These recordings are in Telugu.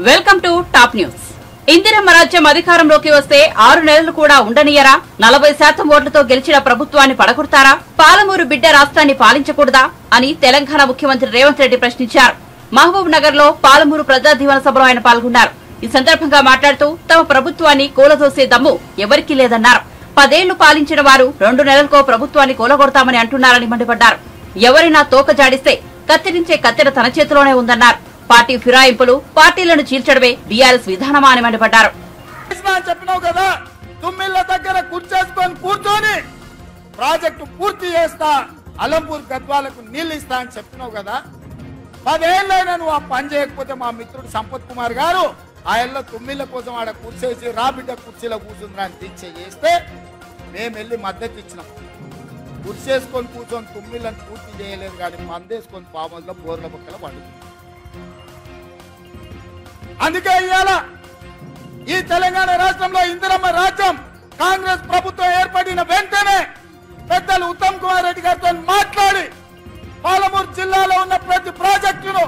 Welcome to top news. Indiramma రాజ్యం అధికారంలోకి వస్తే 6 నెలలు కూడా ఉండనియరా? 40% ఓట్లతో గెలిచిన ప్రభుత్వాన్ని పడగొడతారా? పాలమూరు బిడ్డ రాష్ట్రాన్ని పాలించకూడదా అని తెలంగాణ ముఖ్యమంత్రి రేవంత్ రెడ్డి ప్రశ్నించారు. మహబూబ్ నగర్ లో పాలమూరు ప్రజా దీవెన సభలో ఆయన పాల్గొన్నారు. ఈ సందర్భంగా మాట్లాడుతూ తమ ప్రభుత్వాన్ని కూలదోసే దమ్ము ఎవరికీ లేదన్నారు. 10 ఏళ్లు పాలించిన వారు 2 నెలలకో ప్రభుత్వాన్ని కూలగొడతామని అంటున్నారని మండిపడ్డారు. ఎవరైనా తోక జాడిస్తే కత్తిరించే కత్తెర తన చేతిలోనే ఉందన్నారు. పార్టీ ఫిరాయింపులు, పార్టీలను చీల్చడమే బీఆర్ఎస్ విధానమా అని మండిపడ్డారు. చెప్పినావు కదా, తుమ్మిళ్ళ దగ్గర కూర్చొని ప్రాజెక్టు పూర్తి చేస్తా, అలంపూర్ గద్వాలకు నీళ్లు ఇస్తా అని చెప్పినావు కదా. 10 ఏళ్ళైనా నువ్వు ఆ పని చేయకపోతే మా మిత్రుడు సంపత్ కుమార్ గారు ఆయనలో తుమ్మిళ్ళ కోసం ఆడ కూర్చేసి రాబిడ్డ కుర్చీలో కూర్చుందిరా అని దీక్ష చేస్తే మేము వెళ్ళి మద్దతు ఇచ్చినాం. కూర్చేసుకొని కూర్చొని తుమ్మిళ్ళని పూర్తి చేయలేదు కానీ మందేసుకొని పాముల్లో బోర్ల పక్కల పండుతుంది. అందుకే ఇవాళ ఈ తెలంగాణ రాష్ట్రంలో ఇందిరమ్మ రాజ్యం కాంగ్రెస్ ప్రభుత్వం ఏర్పడిన వెంటనే పెద్దలు ఉత్తమ్ కుమార్ రెడ్డి గారితో మాట్లాడి పాలమూరు జిల్లాలో ఉన్న ప్రతి ప్రాజెక్టును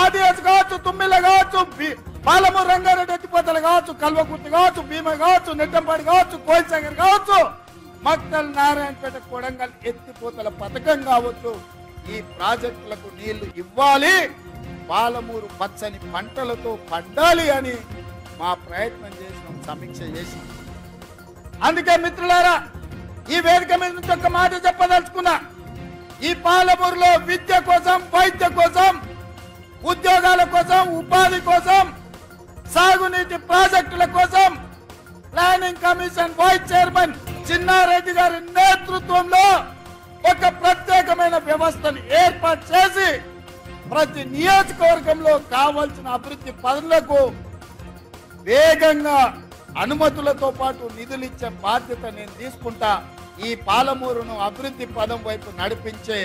ఆదివాసి కావచ్చు, తుమ్మిళ్ళ కావచ్చు, పాలమూరు రంగారెడ్డి ఎత్తిపోతలు కావచ్చు, కల్వకుర్తి కావచ్చు, భీమ కావచ్చు, నెట్టంపాడి కావచ్చు, కోయిల్సాగర్ కావచ్చు, మక్తల్ నారాయణపేట కొడంగల్ ఎత్తిపోతల పథకం కావచ్చు, ఈ ప్రాజెక్టులకు నీళ్లు ఇవ్వాలి, పాలమూరు పచ్చని పంటలతో పండాలి అని మా ప్రయత్నం చేసినాం, సమీక్ష చేసినాం. అందుకే మిత్రులారా, ఈ వేదిక మీద నుంచి ఒక మాట చెప్పదలుచుకున్నా. ఈ పాలమూరులో విద్య కోసం, వైద్య కోసం, ఉద్యోగాల కోసం, ఉపాధి కోసం, సాగునీటి ప్రాజెక్టుల కోసం planning commission vice chairman Chinna Reddy గారి నేతృత్వంలో ఒక ప్రత్యేకమైన వ్యవస్థను ఏర్పాటు చేసి ప్రతి నియోజకవర్గంలో కావాల్సిన అభివృద్ధి పనులకు వేగంగా అనుమతులతో పాటు నిధులు ఇచ్చే బాధ్యత నేను తీసుకుంటా. ఈ పాలమూరును అభివృద్ధి పదం వైపు నడిపించే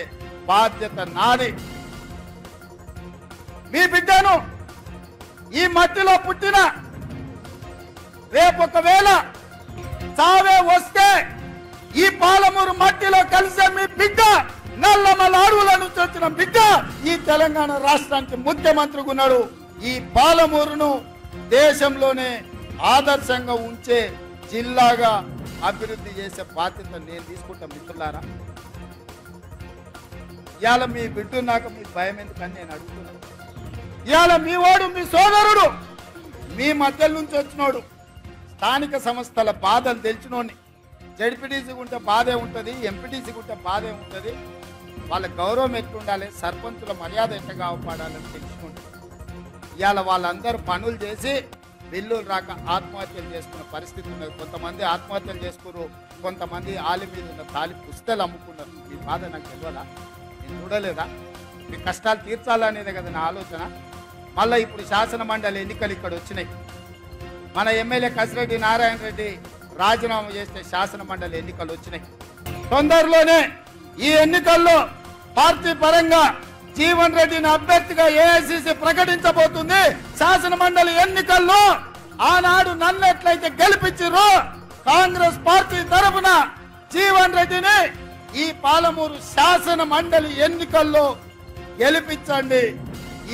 బాధ్యత నాది. మీ బిడ్డను ఈ మట్టిలో పుట్టిన రేపు ఒకవేళ చావే వస్తే ఈ పాలమూరు మట్టిలో కలిసే మీ బిడ్డ, నల్లమల అడవుల నుంచి వచ్చిన బిడ్డ ఈ తెలంగాణ రాష్ట్రానికి ముఖ్యమంత్రిగా ఉన్నాడు. ఈ పాలమూరును దేశంలోనే ఆదర్శంగా ఉంచే జిల్లాగా అభివృద్ధి చేసే బాధ్యత నేను తీసుకుంటా. మిత్రులారా, ఇవాళ మీ బిడ్డ నాకు మీ భయం ఎందుకని నేను అడుగుతున్నాను. ఇవాళ మీ వాడు, మీ సోదరుడు, మీ మధ్య నుంచి వచ్చినోడు, స్థానిక సంస్థల బాధలు తెలిసినోడిని. జడ్పీటీసీకి ఉంటే బాధే ఉంటుంది, ఎంపీటీసీకి ఉంటే బాధే ఉంటుంది, వాళ్ళ గౌరవం ఎట్లుండాలి, సర్పంచుల మర్యాద ఎట్లా కాపాడాలని తెలుసుకుంటారు. ఇవాళ వాళ్ళందరూ పనులు చేసి బిల్లులు రాక ఆత్మహత్యలు చేసుకున్న పరిస్థితి ఉన్నది. కొంతమంది ఆత్మహత్యలు చేసుకున్నారు, కొంతమంది ఆలి మీద ఉన్న తాలి పుస్తకాలు అమ్ముకున్నారు. మీ బాధ నాకు తెలియదా? నేను చూడలేదా? మీ కష్టాలు తీర్చాలనేదే కదా నా ఆలోచన. మళ్ళీ ఇప్పుడు శాసన మండలి ఎన్నికలు ఇక్కడ వచ్చినాయి. మన ఎమ్మెల్యే కసిరెడ్డి నారాయణ రెడ్డి రాజీనామా చేస్తే శాసన మండలి ఎన్నికలు వచ్చినాయి. తొందరలోనే ఈ ఎన్నికల్లో పార్టీ పరంగా జీవన్ రెడ్డిని అభ్యర్థిగా ఏఐసిసి ప్రకటించబోతుంది. శాసన మండలి ఎన్నికల్లో ఆనాడు నన్ను ఎట్లయితే గెలిపించారో కాంగ్రెస్ పార్టీ తరఫున జీవన్ రెడ్డిని ఈ పాలమూరు శాసన మండలి ఎన్నికల్లో గెలిపించండి.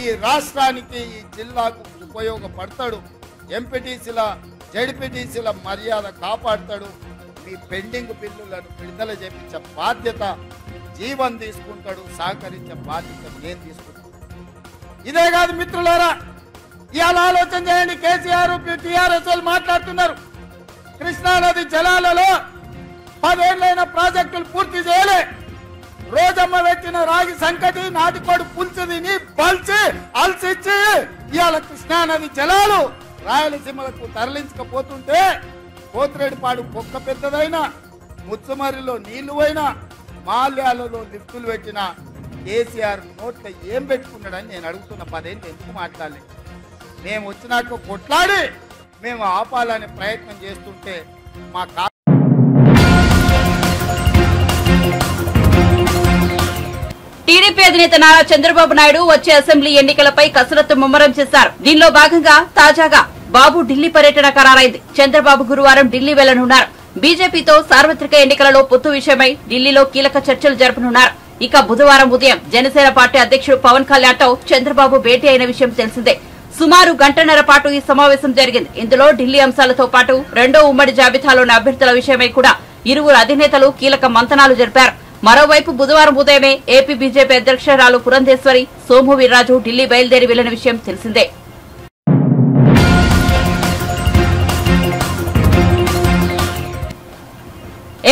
ఈ రాష్ట్రానికి, ఈ జిల్లాకు ఉపయోగపడతాడు. ఎంపీటీసీల, జడ్పీటీసీల మర్యాద కాపాడతాడు. మీ పెండింగ్ బిల్లులను విడుదల చేయించే బాధ్యత జీవన్ తీసుకుంటాడు, సహకరించే బాధ్యత నేను తీసుకుంటాను. ఇదే కాదు మిత్రులారా, ఇవాళ ఆలోచన చేయండి. కేసీఆర్, టీఆర్ఎస్ వాళ్ళు మాట్లాడుతున్నారు, కృష్ణానది జలాలలో 10 ఏళ్ళైన ప్రాజెక్టులు పూర్తి చేయలే. రోజమ్మ పెట్టిన రాగి సంకటి, నాటికోడు పులుసు తిని పల్చి అలసిచ్చి ఇవాళ కృష్ణానది జలాలు రాయలసీమలకు తరలించకపోతుంటే పోతిరెడ్డిపాడు పొక్క పెద్దదైనా, ముచ్చమరిలో నీళ్లు పోయినా, మాల్యాలలో లిఫ్టులు పెట్టిన కేసీఆర్ నోట్లో ఏం పెట్టుకున్నాడని నేను అడుగుతున్న. 10 ఏళ్ళు ఎందుకు మాట్లాడలేదు? మేము వచ్చినాక కొట్లాడి మేము ఆపాలనే ప్రయత్నం చేస్తుంటే మా టీడీపీ అధినేత నారా చంద్రబాబు నాయుడు వచ్చే అసెంబ్లీ ఎన్నికలపై కసరత్తు ముమ్మరం చేశారు. దీనిలో భాగంగా తాజాగా బాబు ఢిల్లీ పర్యటన ఖరారైంది. చంద్రబాబు గురువారం ఢిల్లీ వెళ్లనున్నారు. బీజేపీతో సార్వత్రిక ఎన్నికలలో పొత్తు విషయమై ఢిల్లీలో కీలక చర్చలు జరపనున్నారు. ఇక బుధవారం ఉదయం జనసేన పార్టీ అధ్యక్షుడు పవన్ కళ్యాణ్ తో చంద్రబాబు భేటీ అయిన విషయం తెలిసిందే. సుమారు గంటన్నర పాటు ఈ సమావేశం జరిగింది. ఇందులో ఢిల్లీ అంశాలతో పాటు రెండో ఉమ్మడి జాబితాలోని అభ్యర్థుల విషయమై కూడా ఇరువురు అధినేతలు కీలక మంతనాలు జరిపారు. మరోవైపు బుధవారం ఉదయమే ఏపీ బీజేపీ అధ్యక్షురాలు పురంధేశ్వరి, సోము వీర్రాజు ఢిల్లీ బయలుదేరి వెళ్లిన విషయం తెలిసిందే.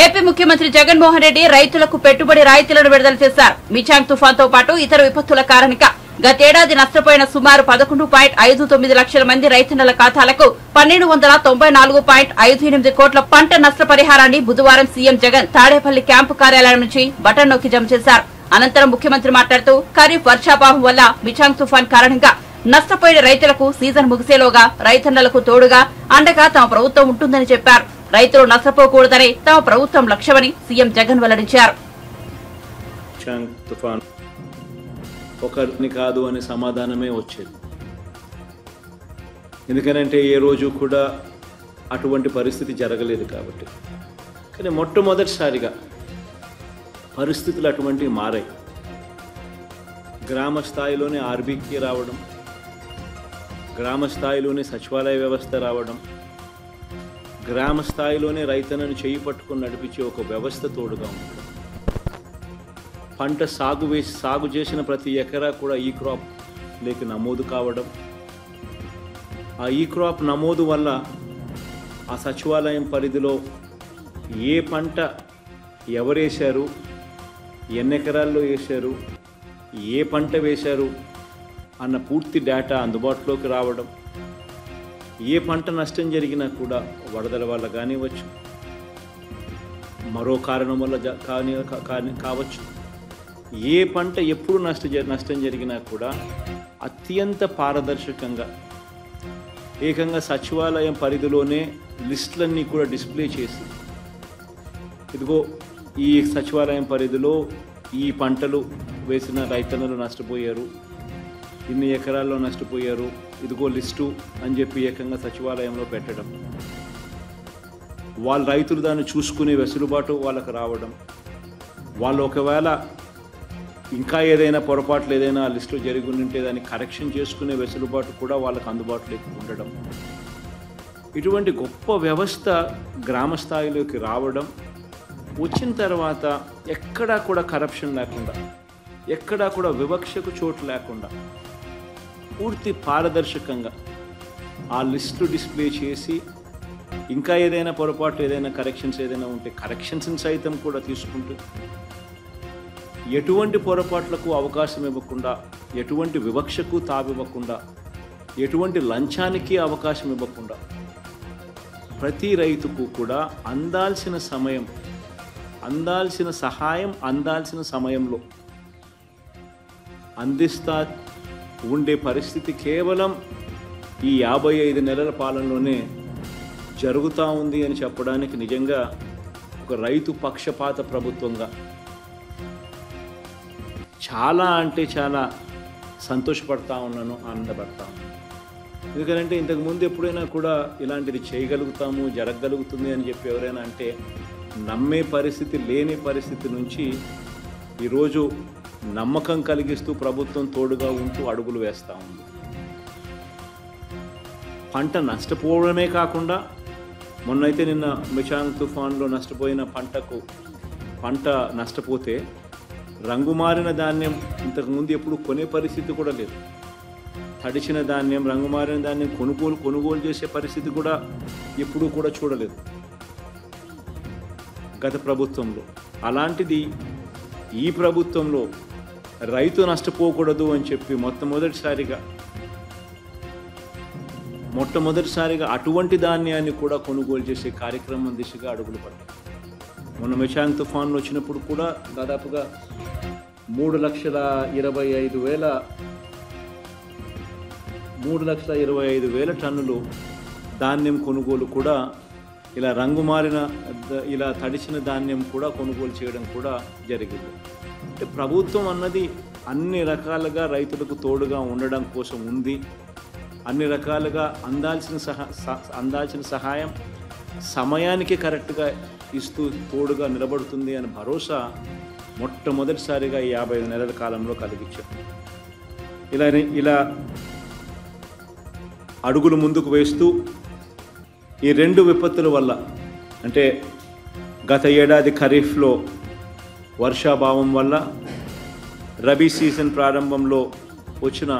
ఏపీ ముఖ్యమంత్రి జగన్మోహన్ రెడ్డి రైతులకు పెట్టుబడి రాయితీలను విడుదల చేశారు. మిచాంగ్ తుఫాన్తో పాటు ఇతర విపత్తుల కారణంగా గతేడాది నష్టపోయిన సుమారు 11.59 లక్షల మంది రైతన్నల ఖాతాలకు 1294.58 కోట్ల పంట నష్టపరిహారాన్ని బుధవారం సీఎం జగన్ తాడేపల్లి క్యాంపు కార్యాలయం నుంచి బటన్ నొక్కి జమ చేశారు. అనంతరం ముఖ్యమంత్రి మాట్లాడుతూ ఖరీఫ్ వర్షాభావం వల్ల మిచాంగ్ తుఫాన్ కారణంగా నష్టపోయిన రైతులకు సీజన్ ముగిసేలోగా రైతన్నలకు తోడుగా అండగా తమ ప్రభుత్వం ఉంటుందని చెప్పారు. రైతులు నష్టపోకూడదనే తమ ప్రభుత్వం లక్ష్యమని సీఎం జగన్ వెల్లడించారు. ఒకరిని కాదు అనే సమాధానమే వచ్చేది. ఎందుకనంటే ఏ రోజు కూడా అటువంటి పరిస్థితి జరగలేదు కాబట్టి. కానీ మొట్టమొదటిసారిగా పరిస్థితులు అటువంటివి మారాయి. గ్రామ స్థాయిలోనే ఆర్బీకే రావడం, గ్రామ స్థాయిలోనే సచివాలయ వ్యవస్థ రావడం, గ్రామ స్థాయిలోనే రైతన్నను చేయి పట్టుకుని నడిపించే ఒక వ్యవస్థ తోడుగా ఉండడం, పంట సాగు చేసిన ప్రతి ఎకరా కూడా ఈ క్రాప్ లేక నమోదు కావడం, ఆ ఈ క్రాప్ నమోదు వల్ల ఆ సచివాలయం పరిధిలో ఏ పంట ఎవరేశారు, ఎన్ని ఎకరాల్లో వేశారు, ఏ పంట వేశారు అన్న పూర్తి డేటా అందుబాటులోకి రావడం, ఏ పంట నష్టం జరిగినా కూడా వరదల వల్ల కానివ్వచ్చు, మరో కారణం వల్ల కావచ్చు, ఏ పంట ఎప్పుడు నష్టం జరిగినా కూడా అత్యంత పారదర్శకంగా ఏకంగా సచివాలయం పరిధిలోనే లిస్టులన్నీ కూడా డిస్ప్లే చేసి, ఇదిగో ఈ సచివాలయం పరిధిలో ఈ పంటలు వేసిన రైతన్నలు నష్టపోయారు, ఇన్ని ఎకరాల్లో నష్టపోయారు, ఇదిగో లిస్టు అని చెప్పి ఏకంగా సచివాలయంలో పెట్టడం, వాళ్ళ రైతులు దాన్ని చూసుకునే వెసులుబాటు వాళ్ళకు రావడం, వాళ్ళు ఒకవేళ ఇంకా ఏదైనా పొరపాట్లు ఏదైనా లిస్టులో జరిగి ఉంటే దాన్ని కరెక్షన్ చేసుకునే వెసులుబాటు కూడా వాళ్ళకు అందుబాటులోకి ఉండడం, ఇటువంటి గొప్ప వ్యవస్థ గ్రామ స్థాయిలోకి రావడం, వచ్చిన తర్వాత ఎక్కడా కూడా కరప్షన్ లేకుండా, ఎక్కడా కూడా వివక్షకు చోటు లేకుండా పూర్తి పారదర్శకంగా ఆ లిస్టు డిస్ప్లే చేసి, ఇంకా ఏదైనా పొరపాటు ఏదైనా కరెక్షన్స్ ఏదైనా ఉంటే కరెక్షన్స్ని సైతం కూడా తీసుకుంటూ, ఎటువంటి పొరపాట్లకు అవకాశం ఇవ్వకుండా, ఎటువంటి వివక్షకు తావివ్వకుండా, ఎటువంటి లంచానికి అవకాశం ఇవ్వకుండా ప్రతి రైతుకు కూడా అందాల్సిన సమయం, అందాల్సిన సహాయం అందాల్సిన సమయంలో అందిస్తా ఉండే పరిస్థితి కేవలం ఈ 55 నెలల పాలనలోనే జరుగుతూ ఉంది అని చెప్పడానికి నిజంగా ఒక రైతు పక్షపాత ప్రభుత్వంగా చాలా అంటే చాలా సంతోషపడతా ఉన్నాను, ఆనందపడతా ఉన్నాను. ఎందుకంటే ఇంతకుముందు ఎప్పుడైనా కూడా ఇలాంటిది చేయగలుగుతాము, జరగగలుగుతుంది అని చెప్పి ఎవరైనా అంటే నమ్మే పరిస్థితి లేని పరిస్థితి నుంచి ఈరోజు నమ్మకం కలిగిస్తూ ప్రభుత్వం తోడుగా ఉంటూ అడుగులు వేస్తూ ఉంది. పంట నష్టపోవడమే కాకుండా మొన్నైతే నిన్న మిచాంగ్ తుఫాన్లో నష్టపోయిన పంట నష్టపోతే రంగుమారిన ధాన్యం ఇంతకుముందు ఎప్పుడు కొనే పరిస్థితి కూడా లేదు. తడిచిన ధాన్యం, రంగుమారిన ధాన్యం కొనుగోలు చేసే పరిస్థితి కూడా ఎప్పుడూ కూడా చూడలేదు గత ప్రభుత్వంలో. అలాంటిది ఈ ప్రభుత్వంలో రైతు నష్టపోకూడదు అని చెప్పి మొట్టమొదటిసారిగా అటువంటి ధాన్యాన్ని కూడా కొనుగోలు చేసే కార్యక్రమం దిశగా అడుగులు పడ్డాయి. మొన్న మిచాంగ్ తుఫాన్లు వచ్చినప్పుడు కూడా దాదాపుగా 3,25,000 టన్నులు ధాన్యం కొనుగోలు కూడా ఇలా ఇలా తడిచిన ధాన్యం కూడా కొనుగోలు చేయడం కూడా జరిగింది. అంటే ప్రభుత్వం అన్నది అన్ని రకాలుగా రైతులకు తోడుగా ఉండడం కోసం ఉంది. అన్ని రకాలుగా అందాల్సిన సహాయం సమయానికి కరెక్ట్గా ఇస్తూ తోడుగా నిలబడుతుంది అని భరోసా మొట్టమొదటిసారిగా ఈ 55 నెలల కాలంలో కలిగించాం. ఇలా అడుగులు ముందుకు వేస్తూ ఈ రెండు విపత్తుల వల్ల, అంటే గత ఏడాది ఖరీఫ్లో వర్షాభావం వల్ల, రబీ సీజన్ ప్రారంభంలో వచ్చిన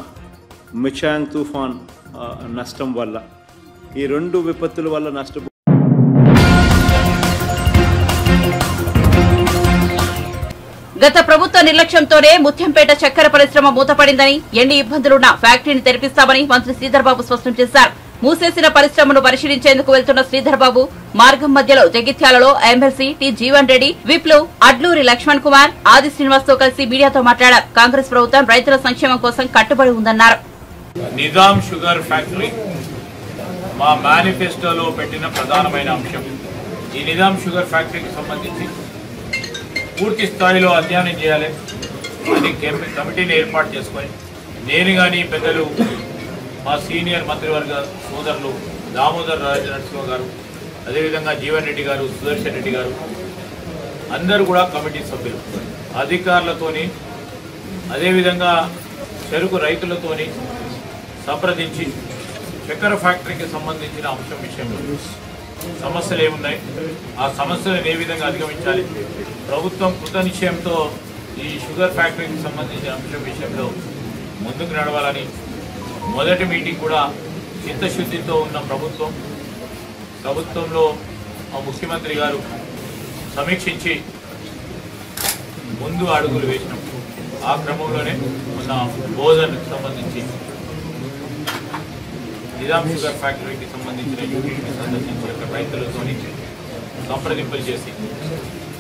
మిచాంగ్ తుఫాన్ నష్టం వల్ల, ఈ రెండు విపత్తుల వల్ల నష్టపో గత ప్రభుత్వ నిర్లక్ష్యంతోనే ముత్యంపేట చక్కెర పరిశ్రమ మూతపడిందని, ఎన్ని ఇబ్బందులున్నా ఫ్యాక్టరీని తెరిపిస్తామని మంత్రి శ్రీధర్ బాబు స్పష్టం చేశారు. మూసేసిన పరిశ్రమను పరిశీలించేందుకు వెళ్తున్న శ్రీధర్ బాబు మార్గం మధ్యలో జగిత్యాలలో ఎమ్మెల్సీ టి జీవన్ రెడ్డి, విప్లు, అడ్లూరి లక్ష్మణ్ కుమార్, ఆది శ్రీనివాస్ తో కలిసి మీడియాతో మాట్లాడారు. కాంగ్రెస్ ప్రభుత్వం రైతుల సంక్షేమం కోసం కట్టుబడి ఉందన్నారు. నిజాం షుగర్ ఫ్యాక్టరీ మా మేనిఫెస్టోలో పెట్టిన ప్రధానమైన అంశం. ఈ నిజాం షుగర్ ఫ్యాక్టరీకి సంబంధించి పూర్తి స్థాయిలో అధ్యయనం చేయాలి అని కమిటీని ఏర్పాటు చేసుకొని నేను కానీ పెద్దలు, మా సీనియర్ మంత్రివర్గ సోదరులు దామోదర్ రాజనరసింహ గారు, అదేవిధంగా జీవన్ రెడ్డి గారు, సుదర్శన్ రెడ్డి గారు అందరూ కూడా కమిటీ సభ్యులు, అధికారులతోని అదేవిధంగా చెరుకు రైతులతోని సంప్రదించి చక్కెర ఫ్యాక్టరీకి సంబంధించిన అంశం విషయంలో సమస్యలు ఏమున్నాయి, ఆ సమస్యలను ఏ విధంగా అధిగమించాలి, ప్రభుత్వం కృత నిశ్చయంతో ఈ షుగర్ ఫ్యాక్టరీకి సంబంధించిన అంశం విషయంలో ముందుకు నడవాలని మొదటి మీటింగ్ కూడా చిత్తశుద్ధితో ఉన్న ప్రభుత్వంలో మా ముఖ్యమంత్రి గారు సమీక్షించి ముందు అడుగులు వేసినాం. ఆ క్రమంలోనే మన భోజనకు సంబంధించి నిజాం షుగర్ ఫ్యాక్టరీకి సంబంధించిన యూనిట్ని సందర్శించి రైతులతో సంప్రదింపులు చేసి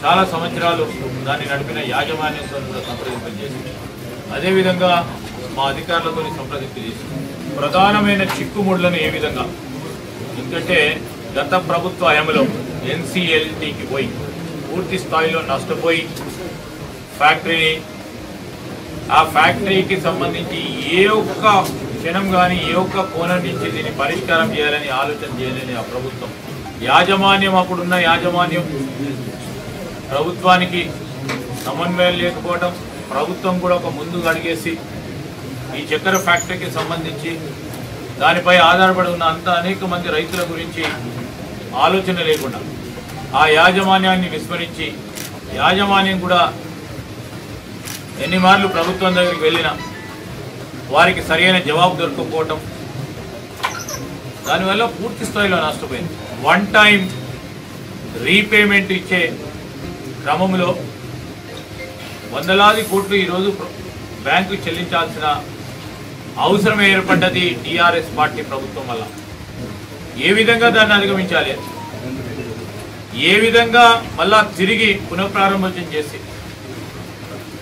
చాలా సంవత్సరాలు దాన్ని నడిపిన యాజమాన్యంతో కూడా సంప్రదింపులు చేసి అదేవిధంగా మా అధికారులతో సంప్రదింపులు చేసి ప్రధానమైన చిక్కుముడులను ఏ విధంగా, ఎందుకంటే గత ప్రభుత్వ హయాంలో ఎన్సీఎల్టీకి పోయి పూర్తి స్థాయిలో నష్టపోయి ఆ ఫ్యాక్టరీకి సంబంధించి ఏ ఒక్క క్షణం కానీ ఏ ఒక్క కోణం నుంచి దీన్ని పరిష్కారం చేయాలని ఆలోచన చేయాలని ఆ ప్రభుత్వం యాజమాన్యం, అప్పుడున్న యాజమాన్యం ప్రభుత్వానికి సమన్వయం లేకపోవడం, ప్రభుత్వం కూడా ఒక ముందుకు అడిగేసి ఈ చక్కెర ఫ్యాక్టరీకి సంబంధించి దానిపై ఆధారపడి ఉన్న అనేక మంది రైతుల గురించి ఆలోచన లేకుండా ఆ యాజమాన్యాన్ని విస్మరించి, యాజమాన్యం కూడా ఎన్ని మార్లు ప్రభుత్వం దగ్గరికి వెళ్ళినా వారికి సరైన జవాబు దొరకకపోవటం, దానివల్ల పూర్తి స్థాయిలో నష్టపోయింది. వన్ టైం రీపేమెంట్ ఇచ్చే క్రమంలో వందలాది కోట్లు ఈరోజు బ్యాంకు చెల్లించాల్సిన అవసరం ఏర్పడ్డది టీఆర్ఎస్ పార్టీ ప్రభుత్వం వల్ల. ఏ విధంగా దాన్ని అధిగమించాలి, ఏ విధంగా మళ్ళా తిరిగి పునఃప్రారంభం చేసి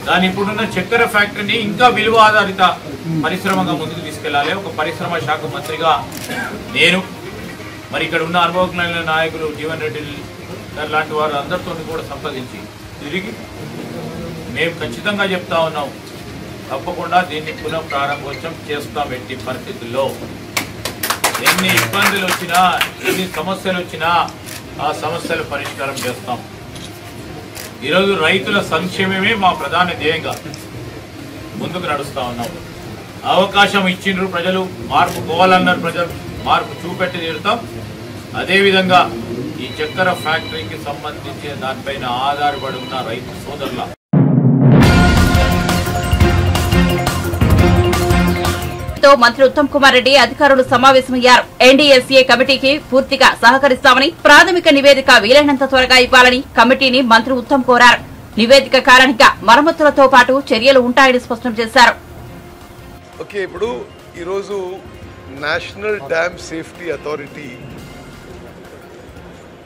దాని ఇప్పుడున్న చక్కెర ఫ్యాక్టరీని ఇంకా విలువ ఆధారిత పరిశ్రమగా ముందుకు తీసుకెళ్లాలి. ఒక పరిశ్రమ శాఖ మంత్రిగా నేను మరి ఇక్కడ ఉన్న అనుభవజ్ఞులైన నాయకులు జీవన్ రెడ్డి లాంటి వారు అందరితో కూడా సంప్రదించి తిరిగి మేము ఖచ్చితంగా చెప్తా ఉన్నాం, తప్పకుండా దీన్ని పునఃప్రారంభోత్సవం చేస్తాం. ఎట్టి పరిస్థితుల్లో ఎన్ని ఇబ్బందులు వచ్చినా, ఎన్ని సమస్యలు వచ్చినా ఆ సమస్యలు పరిష్కారం చేస్తాం. ఈరోజు రైతుల సంక్షేమమే మా ప్రధాన ధ్యేయంగా ముందుకు నడుస్తూ ఉన్నాం. అవకాశం ఇచ్చిండ్రు ప్రజలు, మార్పు పోవాలన్నారు ప్రజలు, మార్పు చూపెట్టి తీరుతాం. అదేవిధంగా ఈ చక్కెర ఫ్యాక్టరీకి సంబంధించిన దానిపైన ఆధారపడి ఉన్న రైతు సోదరుల మంత్రి ఉత్తమ్ కుమార్ రెడ్డి అధికారులు సమావేశమయ్యారు. ఎన్డీఎస్ఏ కమిటీకి పూర్తిగా సహకరిస్తామని, ప్రాథమిక నివేదిక వీలైనంత త్వరగా ఇవ్వాలని కమిటీని మంత్రి ఉత్తమ్ కోరారు. నివేదిక కారణంగా మరమ్మతులతో పాటు చర్యలు ఉంటాయని స్పష్టం చేశారు. ఓకే, ఇప్పుడు ఈరోజు నేషనల్ డ్యామ్ సేఫ్టీ అథారిటీ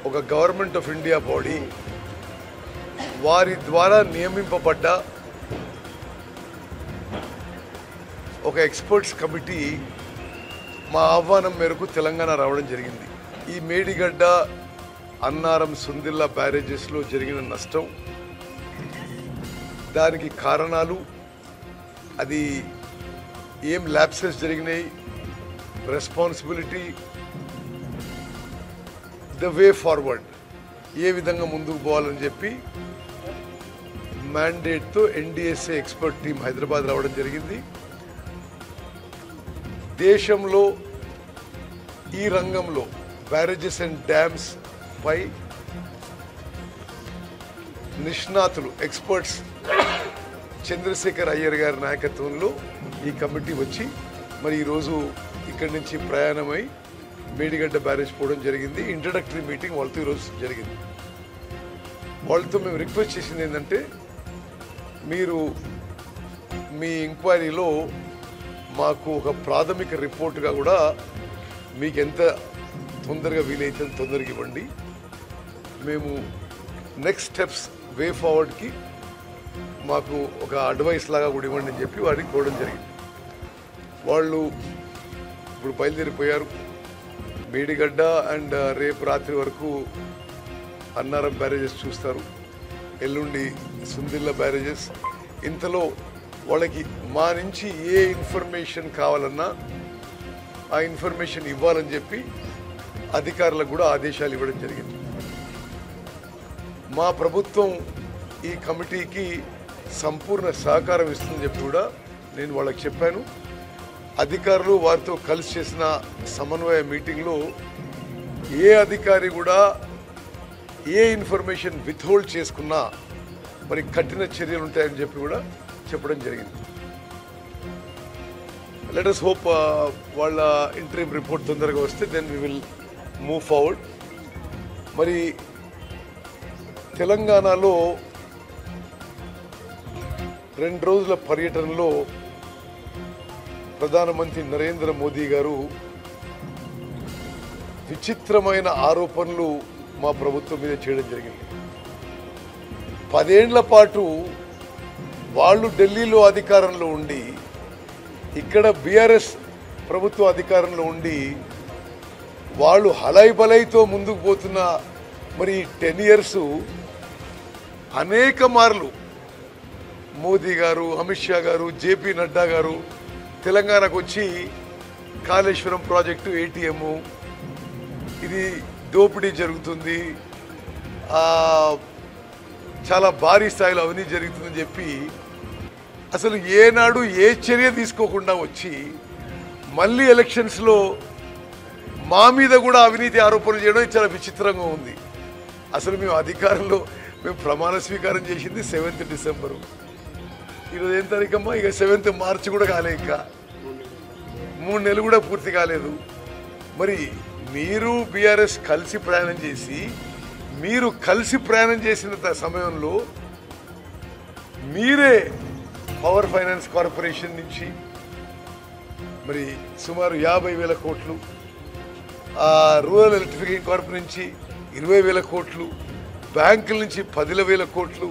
ఒక గవర్నమెంట్ ఆఫ్ ఇండియా బాడీ, వారి ద్వారా నియమింపబడ్డ ఒక ఎక్స్పర్ట్స్ కమిటీ మా ఆహ్వానం మేరకు తెలంగాణ రావడం జరిగింది. ఈ మేడిగడ్డ, అన్నారం, సుందిల్లా బ్యారేజెస్లో జరిగిన నష్టం, దానికి కారణాలు, అది ఏం ల్యాప్సెస్ జరిగినాయి, రెస్పాన్సిబిలిటీ, ద వే ఫార్వర్డ్, ఏ విధంగా ముందుకు పోవాలని చెప్పి మ్యాండేట్తో ఎన్డీఎస్ఏ ఎక్స్పర్ట్ టీం హైదరాబాద్ రావడం జరిగింది. దేశంలో ఈ రంగంలో బ్యారేజెస్ అండ్ డ్యామ్స్ పై నిష్ణాతులు ఎక్స్పర్ట్స్ చంద్రశేఖర్ అయ్యర్ గారి నాయకత్వంలో ఈ కమిటీ వచ్చి మరి ఈరోజు ఇక్కడి నుంచి ప్రయాణమై మేడిగడ్డ బ్యారేజ్ పోవడం జరిగింది. ఇంట్రడక్టరీ మీటింగ్ వాళ్ళతో ఈరోజు జరిగింది. వాళ్ళతో మేము రిక్వెస్ట్ చేసింది ఏంటంటే మీరు మీ ఎంక్వైరీలో మాకు ఒక ప్రాథమిక రిపోర్టుగా కూడా మీకు ఎంత తొందరగా వీలైతే తొందరగా ఇవ్వండి. మేము నెక్స్ట్ స్టెప్స్ వే ఫార్వర్డ్కి మాకు ఒక అడ్వైస్ లాగా కూడా ఇవ్వండి అని చెప్పి వారికి కోవడం జరిగింది. వాళ్ళు ఇప్పుడు బయలుదేరిపోయారు. మేడిగడ్డ అండ్ రేపు రాత్రి వరకు అన్నారం బ్యారేజెస్ చూస్తారు, ఎల్లుండి సుందిల్ల బ్యారేజెస్. ఇంతలో వాళ్ళకి మా నుంచి ఏ ఇన్ఫర్మేషన్ కావాలన్నా ఆ ఇన్ఫర్మేషన్ ఇవ్వాలని చెప్పి అధికారులకు కూడా ఆదేశాలు ఇవ్వడం జరిగింది. మా ప్రభుత్వం ఈ కమిటీకి సంపూర్ణ సహకారం ఇస్తుందని చెప్పి కూడా నేను వాళ్ళకి చెప్పాను. అధికారులు వారితో కలిసి చేసిన సమన్వయ మీటింగ్లో ఏ అధికారి కూడా ఏ ఇన్ఫర్మేషన్ విత్హోల్డ్ చేసుకున్నా మరి కఠిన చర్యలు ఉంటాయని చెప్పి కూడా చెప్పడం జరిగింది. లెట్ us హోప్ వాళ్ళ ఇంటరీమ్ రిపోర్ట్ తొందరగా వస్తే then we will move forward. మరి తెలంగాణలో 2 రోజుల పర్యటనలో ప్రధానమంత్రి నరేంద్ర మోదీ గారు విచిత్రమైన ఆరోపణలు మా ప్రభుత్వం మీద చేయడం జరిగింది. 10 ఏళ్ల పాటు వాళ్ళు ఢిల్లీలో అధికారంలో ఉండి ఇక్కడ బీఆర్ఎస్ ప్రభుత్వ అధికారంలో ఉండి వాళ్ళు హలాయి బలైతో ముందుకు పోతున్న మరి 10 years అనేక మార్లు మోదీ గారు, అమిత్ షా గారు, జేపీ నడ్డా గారు తెలంగాణకు వచ్చి కాళేశ్వరం ప్రాజెక్టు ఏటీఎం ఇది దోపిడీ జరుగుతుంది, చాలా భారీ స్థాయిలో అవినీతి జరుగుతుందని చెప్పి అసలు ఏనాడు ఏ చర్య తీసుకోకుండా వచ్చి మళ్ళీ ఎలక్షన్స్లో మా మీద కూడా అవినీతి ఆరోపణలు చేయడం చాలా విచిత్రంగా ఉంది. అసలు మేము అధికారంలో మేము ప్రమాణ స్వీకారం చేసింది 7th December. ఈరోజు ఏం తారీఖమ్మా? ఇక 7th March కూడా కాలే, ఇంకా 3 నెలలు కూడా పూర్తి కాలేదు. మరి మీరు బీఆర్ఎస్ కలిసి ప్రయాణం చేసి మీరు కలిసి ప్రయాణం చేసిన సమయంలో మీరే పవర్ ఫైనాన్స్ కార్పొరేషన్ నుంచి మరి సుమారు 50,000 కోట్లు, రూరల్ ఎలక్ట్రిఫికేషన్ కార్పొరేషన్ నుంచి 20,000 కోట్లు, బ్యాంకుల నుంచి 10,000 కోట్లు,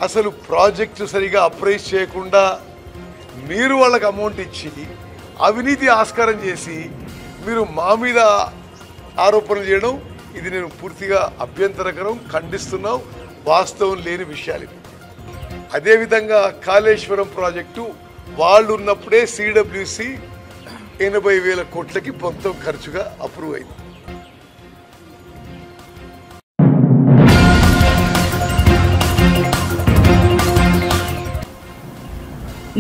అసలు ప్రాజెక్టు సరిగా అప్రైజ్ చేయకుండా మీరు వాళ్ళకి అమౌంట్ ఇచ్చి అవినీతి ఆస్కారం చేసి మీరు మా మీద ఆరోపణలు చేయడం ఇది నేను పూర్తిగా అభ్యంతరకరం, ఖండిస్తున్నాం. వాస్తవం లేని విషయాలు. అదేవిధంగా కాళేశ్వరం ప్రాజెక్టు వాళ్ళు ఉన్నప్పుడే సిడబ్ల్యూసి 80,000 కోట్లకి మొత్తం ఖర్చుగా అప్రూవ్ అయింది.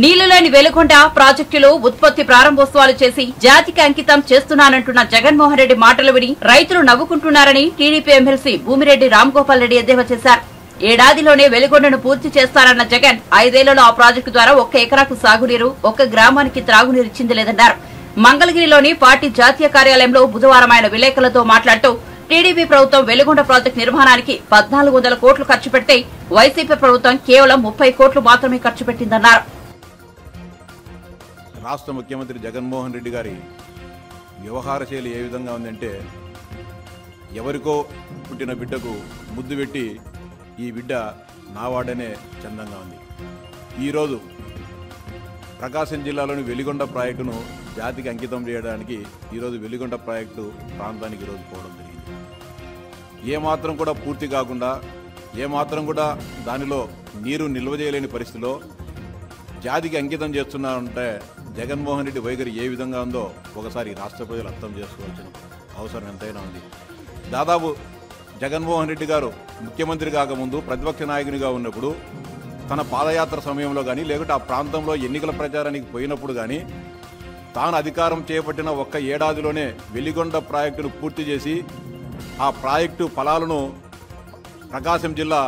నీళ్లులేని వెలుగొండ ప్రాజెక్టులో ఉత్పత్తి ప్రారంభోత్సవాలు చేసి జాతికి అంకితం చేస్తున్నానంటున్న జగన్మోహన్ రెడ్డి మాటలు విని రైతులు నవ్వుకుంటున్నారని టీడీపీ ఎమ్మెల్సీ భూమిరెడ్డి రాంగోపాల్ రెడ్డి ఎద్దేవా చేశారు. ఏడాదిలోనే వెలుగొండను పూర్తి చేస్తారన్న జగన్ 5 ఏళ్లలో ఆ ప్రాజెక్టు ద్వారా 1 ఎకరాకు సాగునీరు, 1 గ్రామానికి త్రాగునీరు ఇచ్చింది లేదన్నారు. మంగళగిరిలోని పార్టీ జాతీయ కార్యాలయంలో బుధవారం ఆయన విలేకరులతో మాట్లాడుతూ టీడీపీ ప్రభుత్వం వెలుగొండ ప్రాజెక్టు నిర్మాణానికి 1,400 కోట్లు ఖర్చు పెడితే వైసీపీ ప్రభుత్వం కేవలం 30 కోట్లు మాత్రమే ఖర్చు పెట్టిందన్నారు. రాష్ట్ర ముఖ్యమంత్రి జగన్మోహన్ రెడ్డి గారి వ్యవహార శైలి ఏ విధంగా ఉందంటే ఎవరికో పుట్టిన బిడ్డకు ముద్దు పెట్టి ఈ బిడ్డ నావాడనే చందంగా ఉంది. ఈరోజు ప్రకాశం జిల్లాలోని వెలిగొండ ప్రాజెక్టును జాతికి అంకితం చేయడానికి ఈరోజు వెలిగొండ ప్రాజెక్టు ప్రాంతానికి ఈరోజు పోవడం జరిగింది. ఏమాత్రం కూడా పూర్తి కాకుండా ఏమాత్రం కూడా దానిలో నీరు నిల్వ చేయలేని పరిస్థితిలో జాతికి అంకితం చేస్తున్నారంటే జగన్మోహన్ రెడ్డి వైఖరి ఏ విధంగా ఉందో ఒకసారి రాష్ట్ర ప్రజలు అర్థం చేసుకోవాల్సిన అవసరం ఎంతైనా ఉంది. దాదాపు జగన్మోహన్ రెడ్డి గారు ముఖ్యమంత్రి కాకముందు ప్రతిపక్ష నాయకునిగా ఉన్నప్పుడు తన పాదయాత్ర సమయంలో కానీ లేకుంటే ఆ ప్రాంతంలో ఎన్నికల ప్రచారానికి పోయినప్పుడు కానీ తాను అధికారం చేపట్టిన ఒక్క ఏడాదిలోనే వెలిగొండ ప్రాజెక్టును పూర్తి చేసి ఆ ప్రాజెక్టు ఫలాలను ప్రకాశం జిల్లా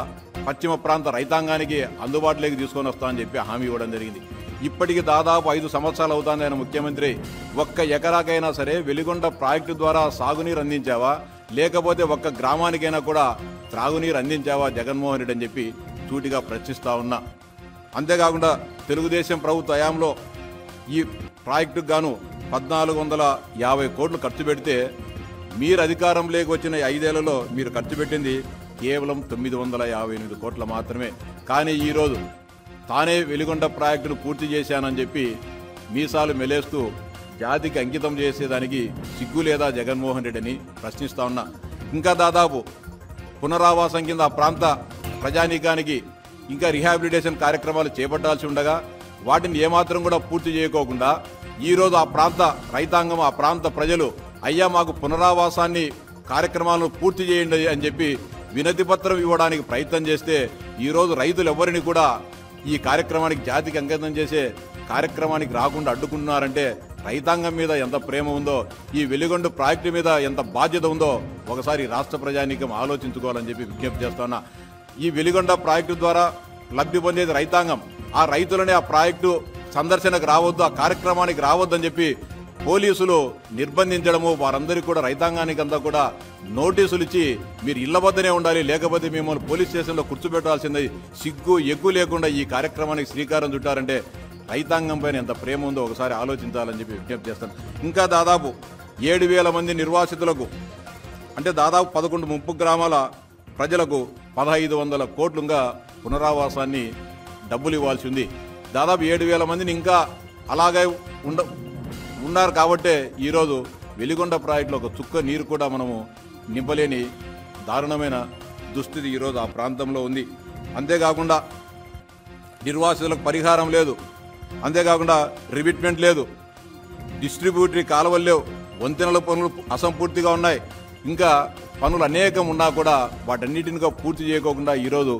పశ్చిమ ప్రాంత రైతాంగానికి అందుబాటులోకి తీసుకొని వస్తామని చెప్పి హామీ ఇవ్వడం జరిగింది. ఇప్పటికి దాదాపు 5 సంవత్సరాలు అవుతుంది ఆయన ముఖ్యమంత్రి. ఒక్క ఎకరాకైనా సరే వెలిగొండ ప్రాజెక్టు ద్వారా సాగునీరు అందించావా, లేకపోతే ఒక్క గ్రామానికైనా కూడా త్రాగునీరు అందించావా జగన్మోహన్ రెడ్డి అని చెప్పి సూటిగా ప్రశ్నిస్తా ఉన్నా. అంతేకాకుండా తెలుగుదేశం ప్రభుత్వ హయాంలో ఈ ప్రాజెక్టుకు గాను 1450 కోట్లు ఖర్చు పెడితే మీరు అధికారంలోకి వచ్చిన 5 ఏళ్లలో మీరు ఖర్చు పెట్టింది కేవలం 958 కోట్ల మాత్రమే. కానీ ఈరోజు తానే వెలిగొండ ప్రాజెక్టును పూర్తి చేశానని చెప్పి మీసాలు మెలేస్తూ జాతికి అంకితం చేసేదానికి సిగ్గు లేదా జగన్మోహన్ రెడ్డిని ప్రశ్నిస్తా ఉన్నా. ఇంకా దాదాపు పునరావాసం కింద ఆ ప్రాంత ప్రజానీకానికి ఇంకా రిహాబిలిటేషన్ కార్యక్రమాలు చేపట్టాల్సి ఉండగా వాటిని ఏమాత్రం కూడా పూర్తి చేయకోకుండా ఈరోజు ఆ ప్రాంత రైతాంగం, ఆ ప్రాంత ప్రజలు అయ్యా మాకు పునరావాసాన్ని కార్యక్రమాలను పూర్తి చేయండి అని చెప్పి వినతి పత్రం ఇవ్వడానికి ప్రయత్నం చేస్తే ఈరోజు రైతులు ఎవరిని కూడా ఈ కార్యక్రమానికి జాతికి అంకితం చేసే కార్యక్రమానికి రాకుండా అడ్డుకుంటున్నారంటే రైతాంగం మీద ఎంత ప్రేమ ఉందో, ఈ వెలిగొండ ప్రాజెక్టు మీద ఎంత బాధ్యత ఉందో ఒకసారి రాష్ట్ర ప్రజానీకం ఆలోచించుకోవాలని చెప్పి విజ్ఞప్తి చేస్తున్నా. ఈ వెలిగొండ ప్రాజెక్టు ద్వారా లబ్ధి పొందేది రైతాంగం. ఆ రైతులనే ఆ ప్రాజెక్టు సందర్శనకు రావద్దు, ఆ కార్యక్రమానికి రావద్దని చెప్పి పోలీసులు నిర్బంధించడము, వారందరికీ కూడా రైతాంగానికి అంతా కూడా నోటీసులు ఇచ్చి మీరు ఇళ్ల వద్దనే ఉండాలి, లేకపోతే మిమ్మల్ని పోలీస్ స్టేషన్లో కూర్చోబెట్టాల్సింది, సిగ్గు ఎగ్గు లేకుండా ఈ కార్యక్రమానికి శ్రీకారం చుట్టారంటే రైతాంగం పైన ఎంత ప్రేమ ఉందో ఒకసారి ఆలోచించాలని చెప్పి విజ్ఞప్తి చేస్తాను. ఇంకా దాదాపు 7,000 మంది నిర్వాసితులకు, అంటే దాదాపు 11 ముంపు గ్రామాల ప్రజలకు 1,500 కోట్లుగా పునరావాసాన్ని డబ్బులు ఇవ్వాల్సి ఉంది. దాదాపు 7,000 మందిని ఇంకా అలాగే ఉన్నారు కాబట్టే ఈరోజు వెలిగొండ ప్రాజెక్టులో ఒక చుక్క నీరు కూడా మనము నింపలేని దారుణమైన దుస్థితి ఈరోజు ఆ ప్రాంతంలో ఉంది. అంతేకాకుండా నిర్వాసితులకు పరిహారం లేదు, అంతేకాకుండా రిమిట్మెంట్ లేదు, డిస్ట్రిబ్యూటరీ కాలువలు లేవు, వంతెనల పనులు అసంపూర్తిగా ఉన్నాయి, ఇంకా పనులు అనేకం ఉన్నా కూడా వాటన్నిటిని పూర్తి చేయకోకుండా ఈరోజు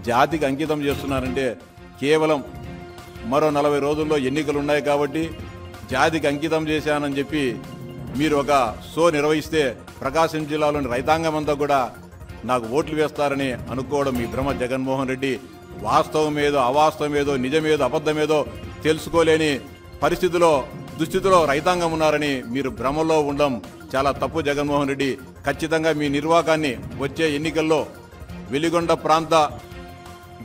జాతికి అంకితం చేస్తున్నారంటే కేవలం మరో 40 రోజుల్లో ఎన్నికలు ఉన్నాయి కాబట్టి జాతికి అంకితం చేశానని చెప్పి మీరు ఒక షో నిర్వహిస్తే ప్రకాశం జిల్లాలోని రైతాంగం అంతా కూడా నాకు ఓట్లు వేస్తారని అనుకోవడం మీ భ్రమ జగన్మోహన్ రెడ్డి. వాస్తవం ఏదో అవాస్తవం ఏదో నిజమేదో అబద్ధమేదో తెలుసుకోలేని దుస్థితిలో రైతాంగం ఉన్నారని మీరు భ్రమలో ఉండడం చాలా తప్పు జగన్మోహన్ రెడ్డి. ఖచ్చితంగా మీ నిర్వాకాన్ని వచ్చే ఎన్నికల్లో వెలిగొండ ప్రాంత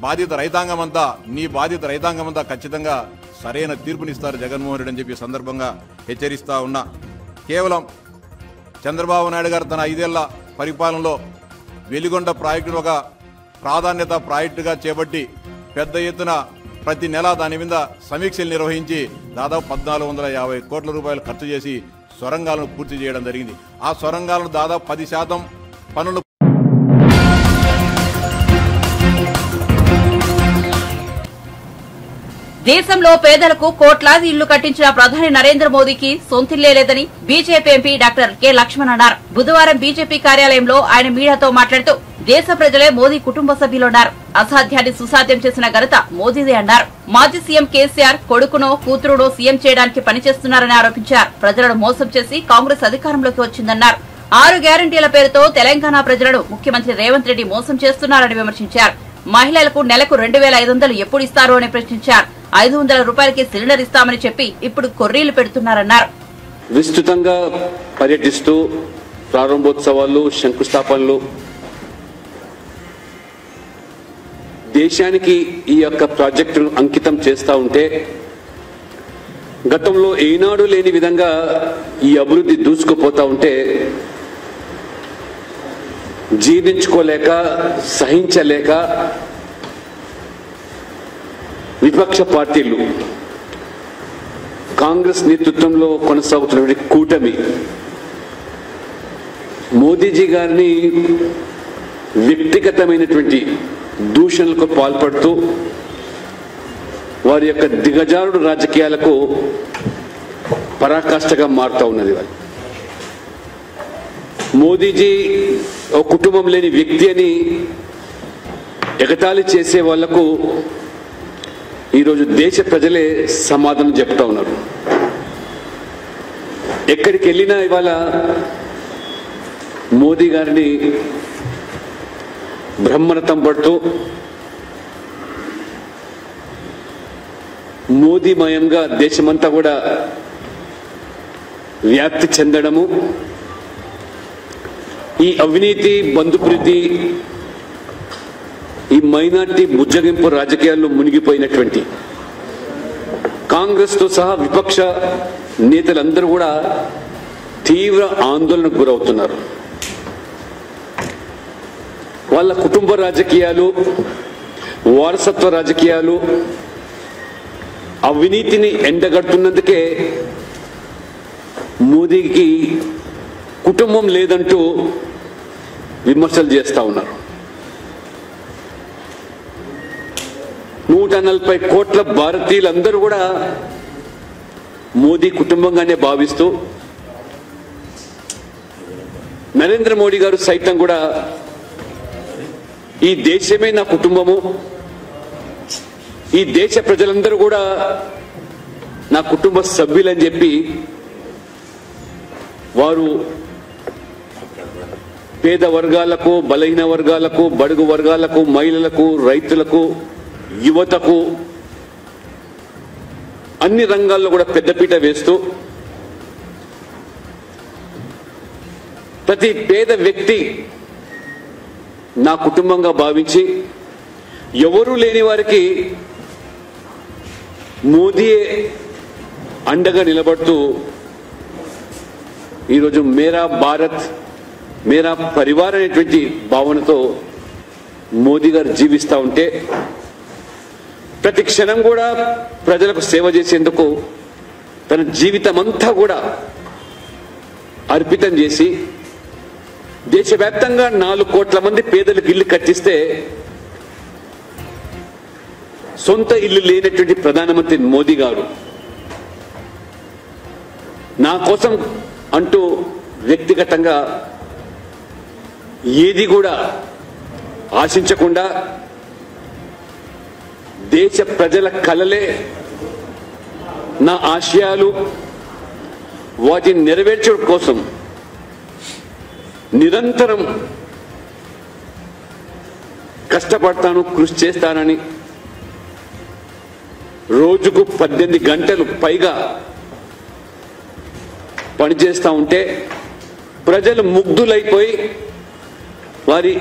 బాధిత రైతాంగమంతా, నీ బాధిత రైతాంగమంతా ఖచ్చితంగా సరైన తీర్పునిస్తారు జగన్మోహన్ రెడ్డి అని చెప్పి సందర్భంగా హెచ్చరిస్తా ఉన్నా. కేవలం చంద్రబాబు నాయుడు గారు తన 5 ఏళ్ల పరిపాలనలో వెలిగొండ ప్రాజెక్టును ఒక ప్రాధాన్యత ప్రాజెక్టుగా చేపట్టి పెద్ద ఎత్తున ప్రతి నెల దాని మీద సమీక్షలు నిర్వహించి దాదాపు 1,450 కోట్ల రూపాయలు ఖర్చు చేసి సొరంగాలను పూర్తి చేయడం జరిగింది. ఆ సొరంగాలను దాదాపు 10% పనులు దేశంలో పేదలకు కోట్లాది ఇళ్లు కట్టించిన ప్రధాని నరేంద్ర మోదీకి సొంతిల్లే లేదని BJP MP doctor K Laxman అన్నారు. బుధవారం బీజేపీ కార్యాలయంలో ఆయన మీడియాతో మాట్లాడుతూ దేశ ప్రజలే మోదీ కుటుంబ సభ్యులున్నారు, అసాధ్యాన్ని సుసాధ్యం చేసిన ఘనత మోదీదే అన్నారు. మాజీ సీఎం కేసీఆర్ కొడుకునో కూతురునో సీఎం చేయడానికి పనిచేస్తున్నారని ఆరోపించారు. ప్రజలను మోసం చేసి కాంగ్రెస్ అధికారంలోకి వచ్చిందన్నారు. 6 గ్యారంటీల పేరుతో తెలంగాణ ప్రజలను ముఖ్యమంత్రి రేవంత్ రెడ్డి మోసం చేస్తున్నారని విమర్శించారు. మహిళలకు నెలకు 2,500 ఎప్పుడు ఇస్తారు అని ప్రశ్నించారు. 500 రూపాయలకి సిలిండర్ ఇస్తామని చెప్పి ఇప్పుడు కొర్రీలు పెడుతున్నారన్నారు. విస్తృతంగా పర్యటిస్తూ ప్రారంభోత్సవాలు, శంకుస్థాపనలు, దేశానికి ఈ యొక్క ప్రాజెక్టును అంకితం చేస్తూ ఉంటే గతంలో ఏనాడు లేని విధంగా ఈ అభివృద్ధి దూసుకుపోతా ఉంటే జీర్ణించుకోలేక, సహించలేక విపక్ష పార్టీలు, కాంగ్రెస్ నేతృత్వంలో కొనసాగుతున్నటువంటి కూటమి మోదీజీ గారిని వ్యక్తిగతమైనటువంటి దూషణలకు పాల్పడుతూ వారి యొక్క దిగజారుడు రాజకీయాలకు పరాకాష్ఠగా మారుతూ ఉన్నది. మోదీజీ ఒక కుటుంబం లేని వ్యక్తి అని ఎగతాళి చేసే వాళ్లకు ఈరోజు దేశ ప్రజలే సమాధానం చెప్తా ఉన్నారు. ఎక్కడికి వెళ్ళినా ఇవాళ మోదీ గారిని బ్రహ్మరథం పడుతూ మోదీమయంగా దేశమంతా కూడా వ్యాప్తి చెందడము, ఈ అవినీతి బంధుప్రీతి, ఈ మైనార్టీ బుజ్జగింపు రాజకీయాల్లో మునిగిపోయినటువంటి కాంగ్రెస్ తో సహా విపక్ష నేతలందరూ కూడా తీవ్ర ఆందోళనకు గురవుతున్నారు. వాళ్ళ కుటుంబ రాజకీయాలు, వారసత్వ రాజకీయాలు, అవినీతిని ఎండగడుతున్నందుకే మోదీకి కుటుంబం లేదంటూ విమర్శలు చేస్తా ఉన్నారు. 140 కోట్ల భారతీయులందరూ కూడా మోదీ కుటుంబంగానే భావిస్తూ, నరేంద్ర మోడీ గారు సైతం కూడా ఈ దేశమే నా కుటుంబము, ఈ దేశ ప్రజలందరూ కూడా నా కుటుంబ సభ్యులని చెప్పి వారు పేద వర్గాలకు, బలహీన వర్గాలకు, బడుగు వర్గాలకు, మహిళలకు, రైతులకు, యువతకు అన్ని రంగాల్లో కూడా పెద్దపీట వేస్తూ ప్రతి పేద వ్యక్తి నా కుటుంబంగా భావించి ఎవరూ లేని వారికి మోదీయే అండగా నిలబడుతూ ఈరోజు మేరా భారత్ మేరా పరివార్ అనేటువంటి భావనతో మోదీ గారు జీవిస్తూ ఉంటే, ప్రతి క్షణం కూడా ప్రజలకు సేవ చేసేందుకు తన జీవితం అంతా కూడా అర్పితం చేసి దేశవ్యాప్తంగా 4 కోట్ల మంది పేదలకు ఇల్లు కట్టిస్తే సొంత ఇల్లు లేనటువంటి ప్రధానమంత్రి మోదీ గారు నా కోసం అంటూ వ్యక్తిగతంగా ఏది కూడా ఆశించకుండా దేశ ప్రజల కలలే నా ఆశయాలు, వాటిని నెరవేర్చడం కోసం నిరంతరం కష్టపడతాను, కృషి చేస్తానని రోజుకు 18 గంటలు పైగా పనిచేస్తూ ఉంటే ప్రజలు ముగ్ధులైపోయి వారి